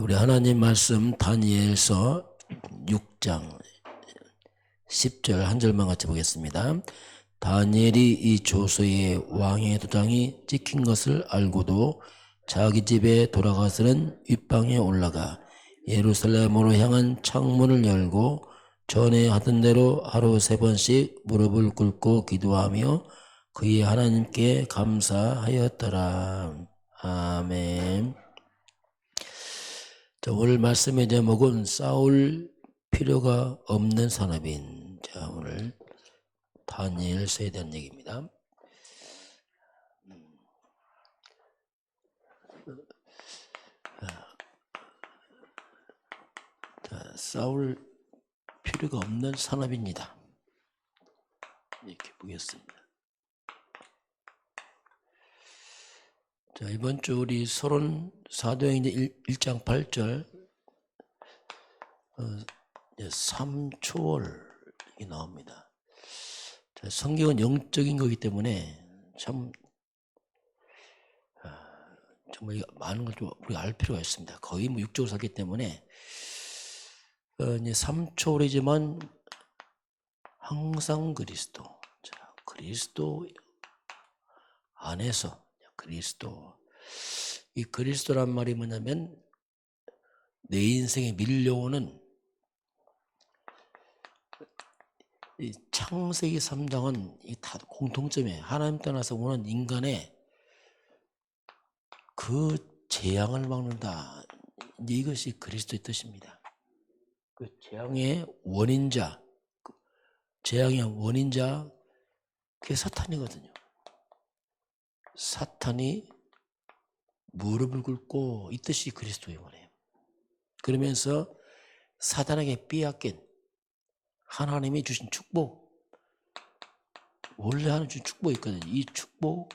우리 하나님 말씀 다니엘서 6장 10절 한 절만 같이 보겠습니다. 다니엘이 이 조서에 왕의 도장이 찍힌 것을 알고도 자기 집에 돌아가서는 윗방에 올라가 예루살렘으로 향한 창문을 열고 전에 하던 대로 하루 3번씩 무릎을 꿇고 기도하며 그의 하나님께 감사하였더라. 아멘. 자, 오늘 말씀의 제목은 싸울 필요가 없는 산업인. 자, 오늘 다니엘서에 대한 얘기입니다. 자, 싸울 필요가 없는 산업입니다. 이렇게 보겠습니다. 자, 이번 주 우리 서론 사도행전 1장 8절 3초월이 나옵니다. 자, 성경은 영적인 거기 때문에 참 정말 많은 걸 좀 우리가 알 필요가 있습니다. 거의 뭐 육적으로 살기 때문에 이제 3초월이지만 항상 그리스도. 자, 그리스도 안에서 그리스도. 이 그리스도란 말이 뭐냐면 내 인생에 밀려오는 이 창세기 3장은 이 다 공통점이에요. 하나님 떠나서 오는 인간의 그 재앙을 막는다. 이제 이것이 그리스도의 뜻입니다. 그 재앙의 원인자, 재앙의 원인자, 그게 사탄이거든요. 사탄이 무릎을 꿇고 이 뜻이 그리스도의 원이에요. 그러면서 사탄에게 빼앗긴 하나님이 주신 축복, 원래 하나님 주신 축복이 있거든요. 이 축복,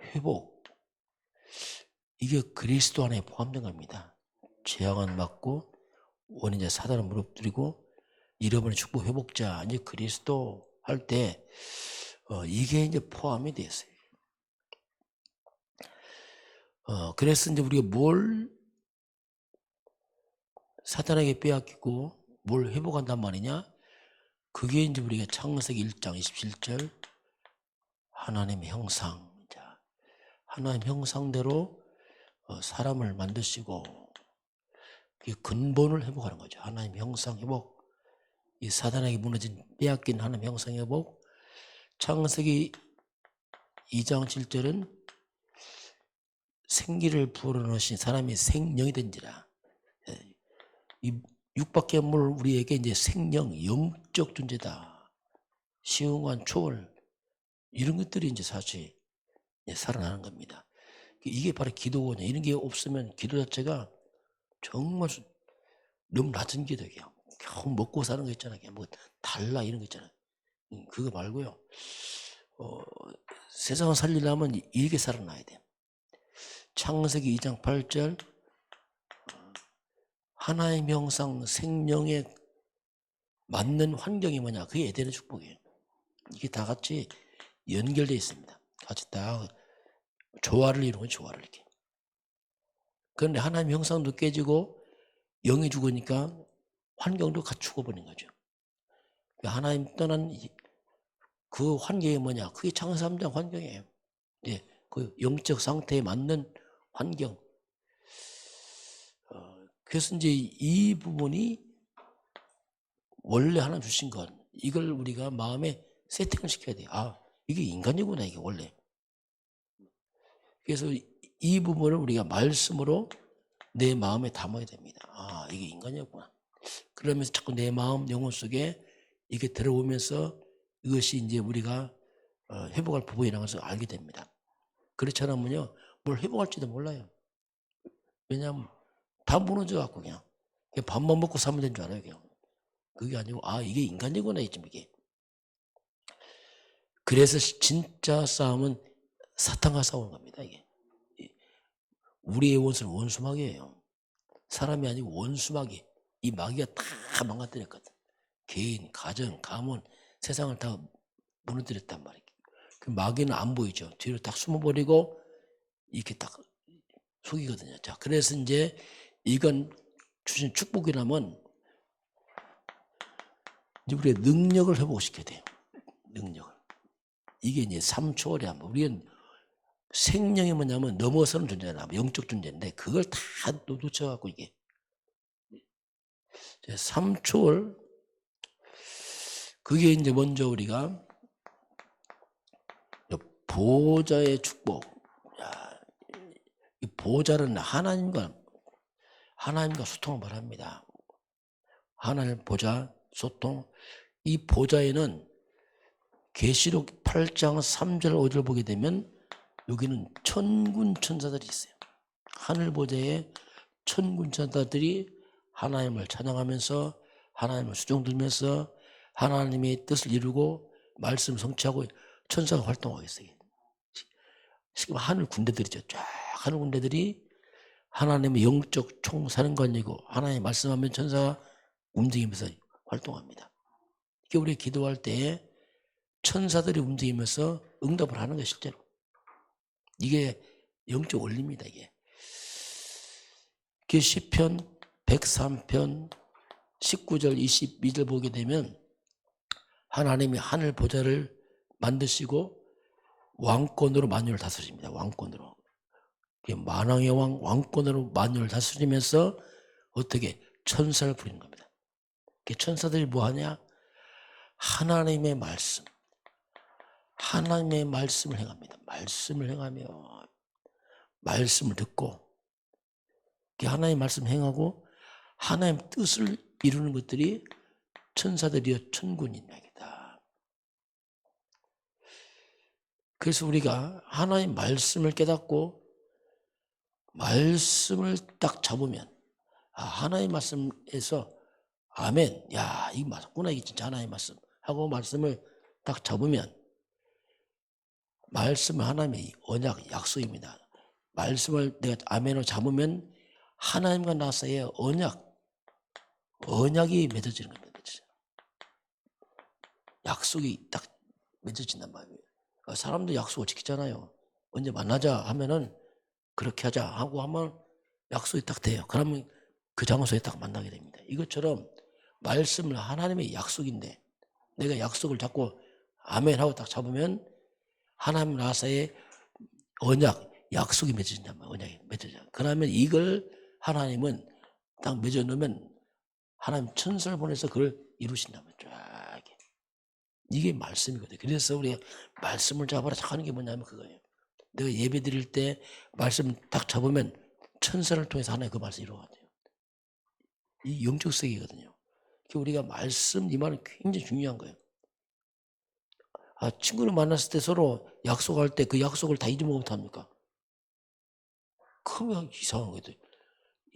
회복, 이게 그리스도 안에 포함된 겁니다. 재앙은 막고 원인자 사단은 무릎뜨리고 잃어버린 축복 회복자, 이제 그리스도 할 때 이게 이제 포함이 됐어요. 그래서 이제 우리가 뭘 사탄에게 빼앗기고 뭘 회복한단 말이냐? 그게 이제 우리가 창세기 1장 27절 하나님의 형상. 자, 하나님 형상대로 사람을 만드시고 그 근본을 회복하는 거죠. 하나님 형상 회복. 이 사단에게 무너진 빼앗긴 하나님 형상 회복. 창세기 2장 7절은 생기를 불어넣으신 사람이 생명이 된지라. 이 육밖에 물 우리에게 이제 생명, 영적 존재다. 시흥한 초월, 이런 것들이 이제 사실 살아나는 겁니다. 이게 바로 기도거든요. 이런 게 없으면 기도 자체가 정말 너무 낮은 기도예요. 겨우 먹고 사는 거 있잖아요. 뭐 달라 이런 거 있잖아요. 그거 말고요. 세상을 살리려면 이렇게 살아나야 돼요. 창세기 2장 8절 하나의 형상 생명에 맞는 환경이 뭐냐? 그게 에덴의 축복이에요. 이게 다 같이 연결되어 있습니다. 같이 다 조화를 이루는 조화를 이렇게. 그런데 하나님 형상도 깨지고 영이 죽으니까 환경도 같이 죽어버린 거죠. 하나님 떠난 그 환경이 뭐냐? 그게 창세 3장 환경이에요. 예, 그 영적 상태에 맞는 환경. 그래서 이제 이 부분이 원래 하나 주신 것, 이걸 우리가 마음에 세팅을 시켜야 돼요. 아, 이게 인간이구나, 이게 원래. 그래서 이 부분을 우리가 말씀으로 내 마음에 담아야 됩니다. 아, 이게 인간이었구나. 그러면서 자꾸 내 마음, 영혼 속에 이게 들어오면서 이것이 이제 우리가 회복할 부분이라는 것을 알게 됩니다. 그렇지 않으면요, 뭘 회복할지도 몰라요. 왜냐하면 다 무너져갖고 그냥 밥만 먹고 살면 되는 줄 알아요, 그냥. 그게 아니고, 아, 이게 인간이구나, 이게. 그래서 진짜 싸움은 사탄과 싸우는 겁니다, 이게. 우리의 원수는 원수마귀예요. 사람이 아니고 원수마귀. 이 마귀가 다 망가뜨렸거든. 개인, 가정, 가문, 세상을 다 무너뜨렸단 말이에요. 그 마귀는 안 보이죠. 뒤로 딱 숨어버리고 이렇게 딱 속이거든요. 자, 그래서 이제 이건 주신 축복이라면 이제 우리의 능력을 회복시켜야 돼요. 능력을. 이게 이제 3초월이 하면 우리는 생명이 뭐냐면 넘어서는 존재나 영적 존재인데 그걸 다 놓쳐갖고 이게 3초월 그게 이제 먼저 우리가 보호자의 축복. 야, 이 보호자는 하나님과 소통을 말합니다. 하나님 보좌 소통. 이 보좌에는 계시록 8장 3절 5절 보게 되면 여기는 천군 천사들이 있어요. 하늘 보좌에 천군 천사들이 하나님을 찬양하면서 하나님을 수종 들면서 하나님의 뜻을 이루고 말씀 성취하고 천사가 활동하고 있어요. 지금 하늘 군대들이죠. 쫙 하늘 군대들이 하나님의 영적 총사령관이고 하나님 말씀하면 천사가 움직이면서 활동합니다. 이게 우리 기도할 때에 천사들이 움직이면서 응답을 하는 거예요. 실제로. 이게 영적 원리입니다. 이게 시편 103편 19절 22절 보게 되면 하나님이 하늘 보좌를 만드시고 왕권으로 만유를 다스립니다. 왕권으로. 만왕의 왕권으로 만유를 다스리면서 어떻게 천사를 부리는 겁니다. 천사들이 뭐하냐? 하나님의 말씀을 행합니다. 말씀을 행하며 말씀을 듣고 하나님의 말씀 행하고 하나님의 뜻을 이루는 것들이 천사들이여 천군인이다. 그래서 우리가 하나님의 말씀을 깨닫고 말씀을 딱 잡으면 하나님의 말씀에서 아멘, 야 이거 맞구나, 이게 진짜 하나님의 말씀 하고 말씀을 딱 잡으면 말씀은 하나님의 언약, 약속입니다. 말씀을 내가 아멘으로 잡으면 하나님과 나 사이에 언약이 맺어지는 겁니다. 약속이 딱 맺어진단 말이에요. 사람도 약속을 지키잖아요. 언제 만나자 하면은 그렇게 하자 하고 하면 약속이 딱 돼요. 그러면 그 장소에 딱 만나게 됩니다. 이것처럼 말씀은 하나님의 약속인데 내가 약속을 잡고 아멘 하고 딱 잡으면 하나님 나사의 언약, 약속이 맺어진단 말이에요. 언약이 맺어져. 그러면 이걸 하나님은 딱 맺어 놓으면 하나님 천사를 보내서 그걸 이루신단 말이에요. 쫙. 이게 말씀이거든요. 그래서 우리가 말씀을 잡아라 하는 게 뭐냐면 그거예요. 내가 예배 드릴 때 말씀 딱 잡으면 천사를 통해서 하나님 그 말씀 이루어가요. 이 영적 세계거든요. 우리가 말씀 이 말은 굉장히 중요한 거예요. 친구를 만났을 때 서로 약속할 때 그 약속을 다 잊어먹으면 합니까? 그러면 이상한 거예요.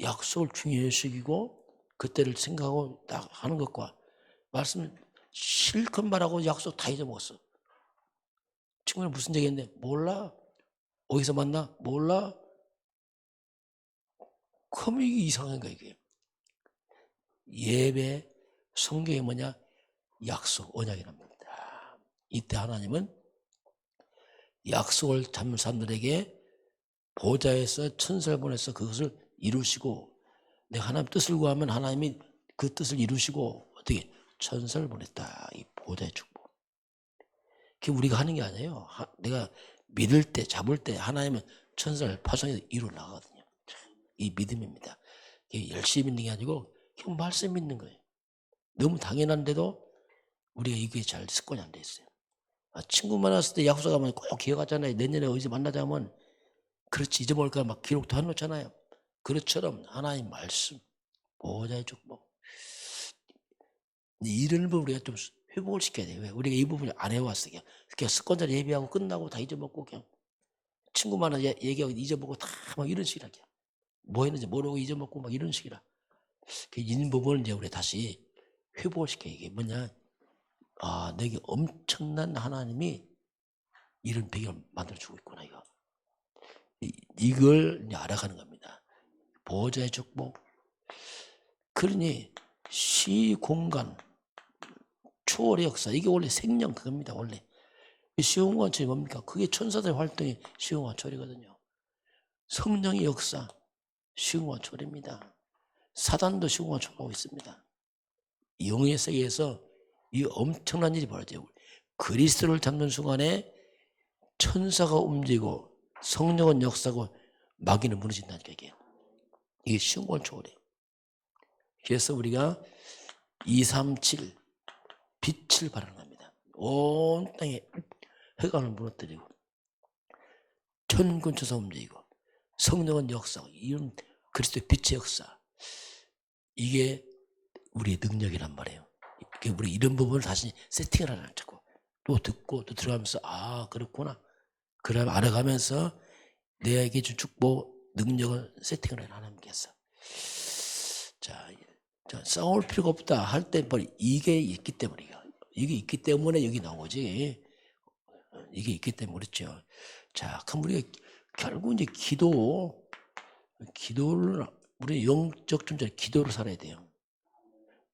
약속을 중요시 여기고 그때를 생각하고 딱 하는 것과 말씀 실컷 말하고 약속 다 잊어먹었어. 친구는 무슨 얘기했는데 몰라. 어디서 만나? 몰라. 그러면 이게 이상한 거야 이게. 예배, 성경이 뭐냐? 약속, 언약이란 말입니다. 이때 하나님은 약속을 잡는 사람들에게 보좌에서 천사를 보내서 그것을 이루시고 내가 하나님 뜻을 구하면 하나님이 그 뜻을 이루시고 어떻게 천사를 보냈다. 이 보좌의 축복. 그게 우리가 하는 게 아니에요. 내가 믿을 때 잡을 때 하나님은 천사를 파송해서 이루어 나가거든요. 이 믿음입니다. 이게 열심히 믿는 게 아니고 그냥 말씀 믿는 거예요. 너무 당연한데도 우리가 이게 잘 습관이 안 돼 있어요. 친구 만났을 때 약속하면 꼭 기억하잖아요. 내년에 어디서 만나자면 그렇지 잊어먹을까 막 기록도 해놓잖아요. 그것처럼 하나님 말씀, 보호자의 축복. 이런 부분 우리가 좀 회복을 시켜야 돼요. 왜? 우리가 이 부분을 안 해왔어요. 그냥 습관대로 예배하고 끝나고 다 잊어먹고 그냥 친구 만나 얘기하고 잊어먹고 다 막 이런 식이라. 뭐 했는지 모르고 잊어먹고 막 이런 식이라. 이런 부분을 이제 우리 다시 회복을 시켜야 이게 뭐냐. 내게 엄청난 하나님이 이런 배경을 만들어주고 있구나, 이거. 이걸 이제 알아가는 겁니다. 보호자의 축복. 그러니 시공간, 초월의 역사, 이게 원래 생명 그겁니다, 원래. 시공간철이 뭡니까? 그게 천사들의 활동이 시공간철이거든요. 성령의 역사, 시공간 초월입니다. 사단도 시공간 초월하고 있습니다. 영의 세계에서 이 엄청난 일이 벌어져요. 그리스도를 잡는 순간에 천사가 움직이고 성령은 역사고 마귀는 무너진다니까 이게 시공간 초월이에요. 그래서 우리가 237 빛을 발현합니다. 온 땅에 흑암을 무너뜨리고 천군천사 움직이고 성령은 역사고 이런 그리스도의 빛의 역사, 이게 우리의 능력이란 말이에요. 우리 이런 부분을 다시 세팅을 하는 자꾸 또 듣고 또 들어가면서 그렇구나. 그럼 알아가면서 내게 준 축복 능력을 세팅을 해라 하나님께서. 자, 싸울 필요가 없다 할 때 이게 있기 때문이야. 이게 있기 때문에 여기 나오지. 이게 있기 때문에 그렇죠. 자, 그럼 우리가 결국 이제 기도를 우리 영적 존재 기도를 살아야 돼요.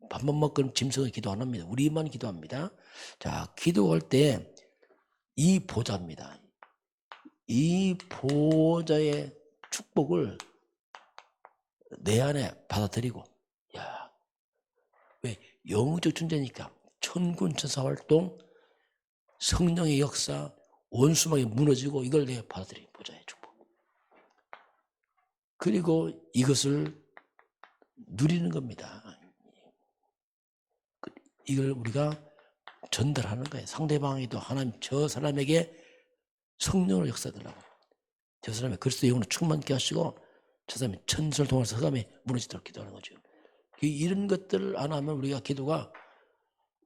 밥만 먹고 짐승은 기도 안 합니다. 우리만 기도합니다. 자, 기도할 때 이 보좌입니다. 이 보좌의 축복을 내 안에 받아들이고, 왜? 영적 존재니까 천군천사 활동, 성령의 역사, 원수막이 무너지고 이걸 내가 받아들이는 보좌의 축복. 그리고 이것을 누리는 겁니다. 이걸 우리가 전달하는 거예요. 상대방에도 하나님 저 사람에게 성령을 역사하더라고. 저 사람의 그리스도의 영으로 충만케 하시고 저 사람이 천설을 통해서 흑암이 무너지도록 기도하는 거죠. 이런 것들을 안 하면 우리가 기도가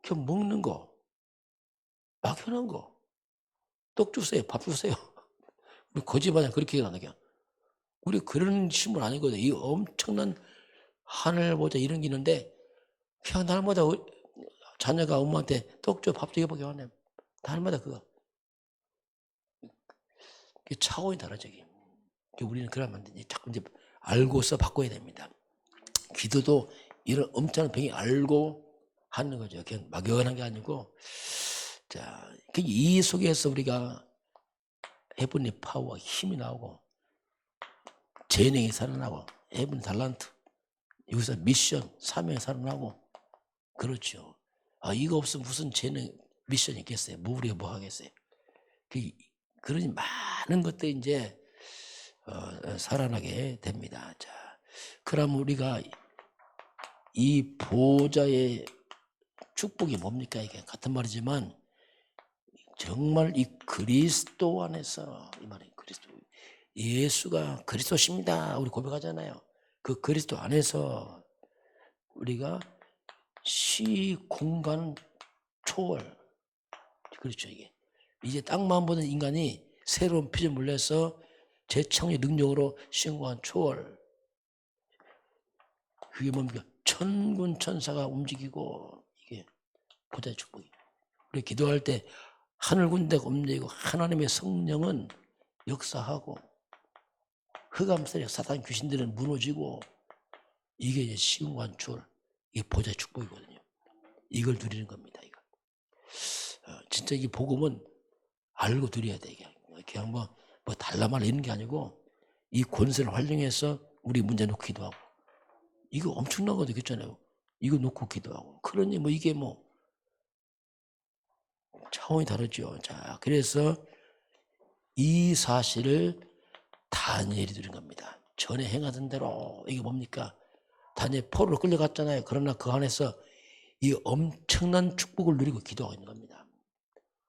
그냥 먹는 거, 막혀놓은 거, 떡 주세요, 밥 주세요. 우리 거짓말이야 그렇게 하는 게. 우리 그런 신분 아니거든. 이 엄청난 하늘 보자 이런 게 있는데 그냥 날마다 자녀가 엄마한테 떡 줘, 밥 줘, 이거밖에 안 해. 날마다 그거. 차원이 다르죠. 우리는 그러면 안 되지. 자꾸 이제 알고서 바꿔야 됩니다. 기도도 이런 엄청난 병이 알고 하는 거죠. 그냥 막연한 게 아니고. 자, 이 속에서 우리가 해븐의 파워, 힘이 나오고, 재능이 살아나고, 해븐 달란트, 여기서 미션, 사명이 살아나고, 그렇죠. 이거 없으면 무슨 재능, 미션이 있겠어요? 우리가 뭐 하겠어요? 그러니 많은 것들이 이제 살아나게 됩니다. 자, 그럼 우리가 이 보좌의 축복이 뭡니까? 이게 같은 말이지만 정말 이 그리스도 안에서 이 말이 그리스도, 예수가 그리스도십니다. 우리 고백하잖아요. 그 그리스도 안에서 우리가 시 공간 초월, 그렇죠. 이게 이제 땅만 보는 인간이 새로운 피조물을 내서 재창의 능력으로 시공간 초월, 그게 뭡니까? 천군 천사가 움직이고 이게 보좌의 축복이. 우리 기도할 때 하늘 군대가 움직이고 하나님의 성령은 역사하고 흑암 세력 사탄 귀신들은 무너지고 이게 이제 시공간 초월, 이게 보좌의 축복이거든요. 이걸 누리는 겁니다. 이거. 진짜 이 복음은 알고 누려야 돼. 그냥 뭐 달라말 이런 게 아니고 이 권세를 활용해서 우리 문제 놓고 기도하고, 이거 엄청나거든요. 그렇잖아요. 이거 놓고 기도하고. 그러니 이게 차원이 다르죠. 자, 그래서 이 사실을 다니엘이 누린 겁니다. 전에 행하던 대로. 이게 뭡니까? 다니엘 포로로 끌려갔잖아요. 그러나 그 안에서 이 엄청난 축복을 누리고 기도하고 있는 겁니다.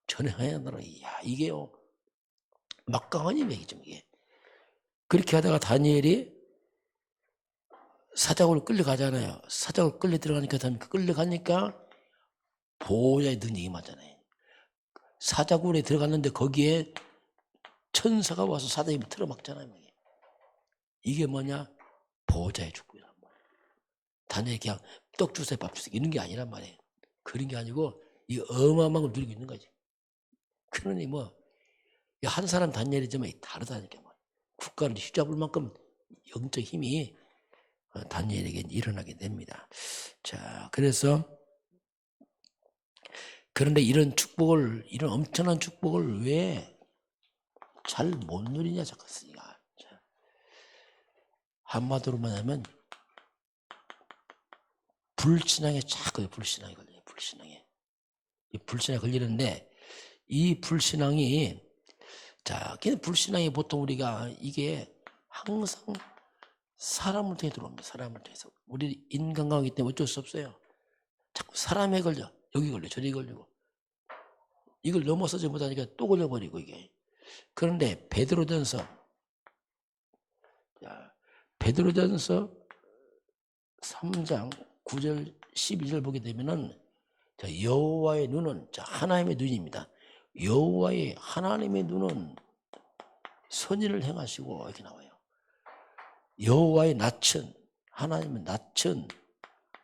전에 행하던 대로. 이게요, 막강한 힘이죠. 이게. 그렇게 하다가 다니엘이 사자굴로 끌려가잖아요. 사자굴로 끌려 들어가니까 끌려가니까 보호자의 능력이 임하잖아요. 사자굴에 들어갔는데 거기에 천사가 와서 사자 입을 틀어막잖아요. 이게 뭐냐? 보호자의 축복이란 말이에요. 다니엘이 그냥 떡 주세요, 밥 주세요 이런 게 아니란 말이에요. 그런 게 아니고 이 어마어마한 걸 누리고 있는 거지. 그러니 한 사람 다니엘이지만 다르다니까. 국가를 휘잡을 만큼 영적 힘이 다니엘에게 일어나게 됩니다. 자, 그래서 그런데 이런 축복을, 이런 엄청난 축복을 왜 잘 못 누리냐 자꾸 쓰니까. 한마디로 뭐냐면 불신앙에 자꾸 불신앙이 걸려요. 불신앙에. 이 불신앙이 걸리는데 이 불신앙이 불신앙이 보통 우리가 이게 항상 사람을 통해 들어옵니다. 사람을 통해서. 우리 인간관계이기 때문에 어쩔 수 없어요. 자꾸 사람에 걸려. 여기 걸려. 저리 걸리고. 이걸 넘어서지 못하니까 또 걸려버리고 이게. 그런데 베드로전서 3장 9절 12절 보게 되면은 여호와의 눈은 하나님의 눈입니다. 여호와의 하나님의 눈은 선의를 행하시고 이렇게 나와요. 여호와의 낯은 하나님의 낯은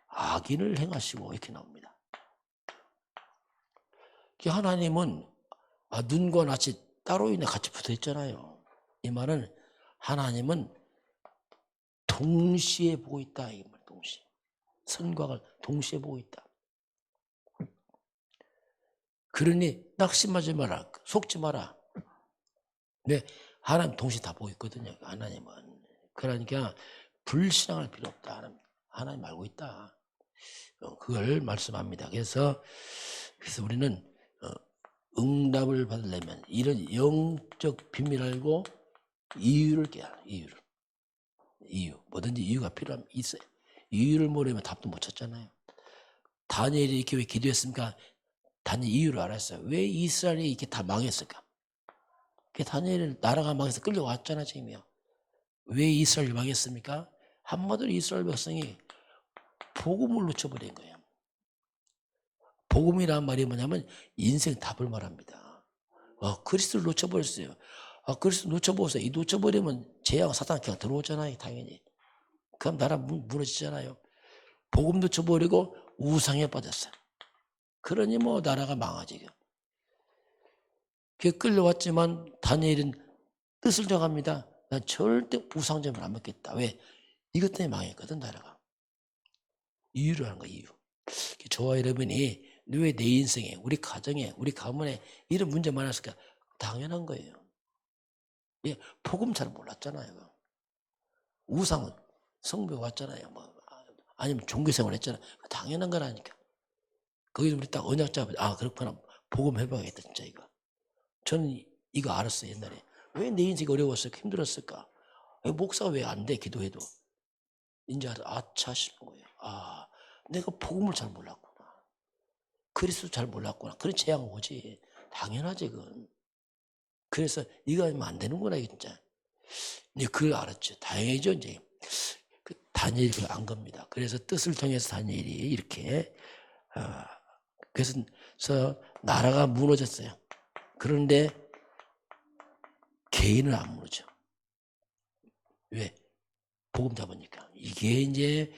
악인을 행하시고 이렇게 나옵니다. 하나님은 눈과 낯이 따로 있네 같이 붙어 있잖아요. 이 말은 하나님은 동시에 보고 있다. 이 말 동시에 선과 악을 동시에 보고 있다. 그러니 낙심하지 마라. 속지 마라. 네, 하나님 동시에 다 보고 있거든요. 하나님은. 그러니까 불신앙할 필요 없다. 하나님 알고 있다. 그걸 말씀합니다. 그래서 우리는 응답을 받으려면 이런 영적 비밀 알고 이유를 깨야 해요. 이유. 뭐든지 이유가 필요하면 있어요. 이유를 모르면 답도 못 찾잖아요. 다니엘이 이렇게 왜 기도했습니까? 다니엘 이유를 알았어요. 왜 이스라엘이 이렇게 다 망했을까? 다니엘은 나라가 망해서 끌려왔잖아 지금요. 왜 이스라엘이 망했습니까? 한마디로 이스라엘 백성이 복음을 놓쳐버린 거예요. 복음이란 말이 뭐냐면 인생 답을 말합니다. 그리스도를 놓쳐버렸어요. 그리스도 놓쳐버렸어요. 이 놓쳐버리면 재앙 사탄 그냥 들어오잖아요. 당연히. 그럼 나라 무너지잖아요. 복음 놓쳐버리고 우상에 빠졌어요. 그러니 뭐 나라가 망하지. 끌려왔지만 다니엘은 뜻을 정합니다. 난 절대 우상점을 안 먹겠다. 왜? 이것 때문에 망했거든 나라가. 이유를 하는 거야. 이유. 저와 여러분이 왜 내 인생에 우리 가정에 우리 가문에 이런 문제 많았을까? 당연한 거예요. 복음 잘 몰랐잖아요. 우상은 성교 왔잖아요. 아니면 종교생활 했잖아요. 당연한 거라니까. 거기서 우리 딱 언약 잡아. 그렇구나. 복음 해봐야겠다 진짜 이거. 저는 이거 알았어요. 옛날에. 왜 내 인생이 어려웠을까? 힘들었을까? 목사가 왜 안 돼? 기도해도. 이제 아차 싶은 거예요. 내가 복음을 잘 몰랐구나. 그리스도 잘 몰랐구나. 그런 재앙 오지. 당연하지 그건. 그래서 이거 하면 안 되는구나 진짜. 이제 그걸 알았죠. 다행이죠 이제. 다니엘이 그걸 안 겁니다. 그래서 뜻을 통해서 다니엘이 이렇게 그래서 나라가 무너졌어요. 그런데 개인은 안 무너져. 왜? 복음 잡으니까. 이게 이제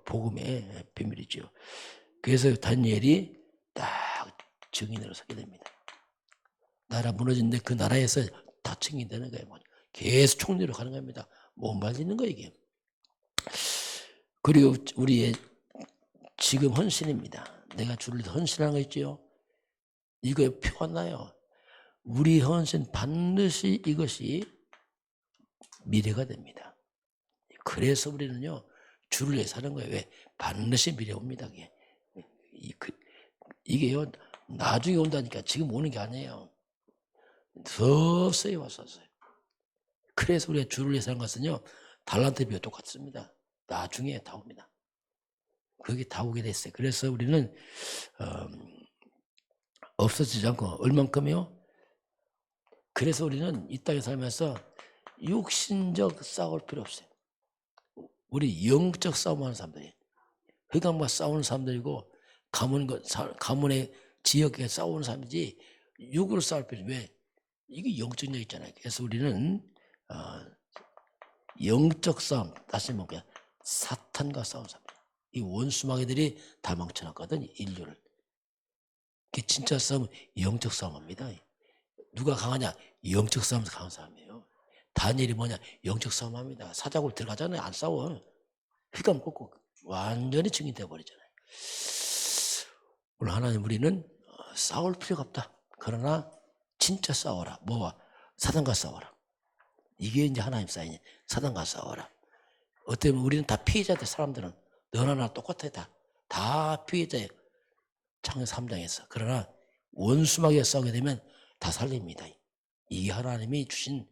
복음의 비밀이죠. 그래서 다니엘이 딱 증인으로 서게 됩니다. 나라 무너진데 그 나라에서 다 증인되는 거예요. 계속 총리로 가는 겁니다. 못 말리는 거예요 이게. 그리고 우리의 지금 헌신입니다. 내가 주를 헌신하는 거 있죠. 이거에 표가 나요. 우리 헌신 반드시 이것이 미래가 됩니다. 그래서 우리는요 주를 위해 사는 거예요. 왜? 반드시 미래 옵니다. 이게요 나중에 온다니까 지금 오는 게 아니에요. 서서히 왔었어요. 그래서 우리가 주를 위해 사는 것은요 달란트 비와 똑같습니다. 나중에 다 옵니다. 그게 다 오게 됐어요. 그래서 우리는 없어지지 않고 얼만큼이요? 그래서 우리는 이 땅에 살면서 육신적 싸울 필요 없어요. 우리 영적 싸움하는 사람들이 흑암과 싸우는 사람들이고 가문의 지역에 싸우는 사람이지 육으로 싸울 필요 없어요. 왜? 이게 영적 력 있잖아요. 그래서 우리는 영적 싸움, 다시 말해 사탄과 싸우는 사람. 이 원수마귀들이 다 망쳐놨거든 인류를. 진짜 싸움은 영적 싸움입니다. 누가 강하냐? 영적 싸움에서 강한 사람이에요. 다니엘이 뭐냐? 영적 싸움합니다. 사자굴 들어가잖아요. 안 싸워. 휘감 꽂고 완전히 증인돼 버리잖아요. 오늘 하나님 우리는 싸울 필요가 없다. 그러나 진짜 싸워라. 뭐와? 사단과 싸워라. 이게 이제 하나님 사인이 사단과 싸워라. 어때면 우리는 다 피해자들, 사람들은 너나 나 똑같아. 다 피해자예요. 창세기 3장에서. 그러나 원수마귀가 싸우게 되면 다 살립니다. 이게 하나님이 주신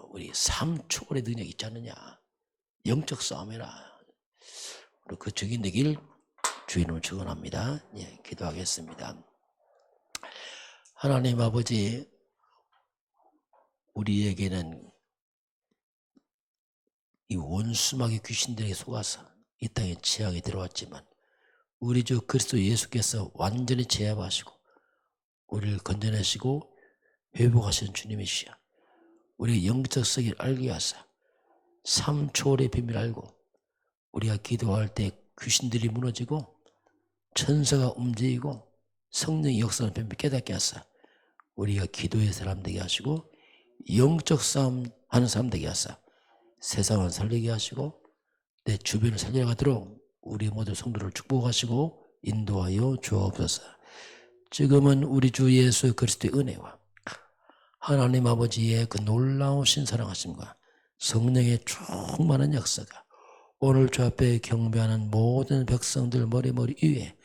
우리 삶 초월의 능력이 있지 않느냐. 영적 싸움이라. 그 적이 되길 주의 이름으로 축원합니다. 예, 기도하겠습니다. 하나님 아버지, 우리에게는 이 원수마귀 귀신들에게 속아서 이 땅에 죄악이 들어왔지만 우리 주 그리스도 예수께서 완전히 제압하시고 우리를 건져내시고 회복하시는 주님이시여, 우리의 영적 세계를 알게 하사 삶 초월의 비밀을 알고 우리가 기도할 때 귀신들이 무너지고 천사가 움직이고 성령의 역사를 뱀비 깨닫게 하사 우리가 기도의 사람 되게 하시고 영적 싸움 하는 사람 되게 하사 세상을 살리게 하시고 내 주변을 살려가도록 우리 모두 성도를 축복하시고 인도하여 주옵소서. 지금은 우리 주 예수 그리스도의 은혜와 하나님 아버지의 그 놀라우신 사랑하심과 성령의 충만한 역사가 오늘 주 앞에 경배하는 모든 백성들 머리 위에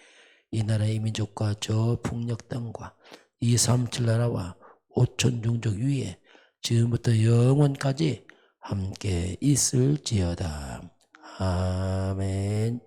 이 나라의 민족과 저 북녘 땅과 237 나라와 5천 종족 위에 지금부터 영원까지 함께 있을지어다. 아멘.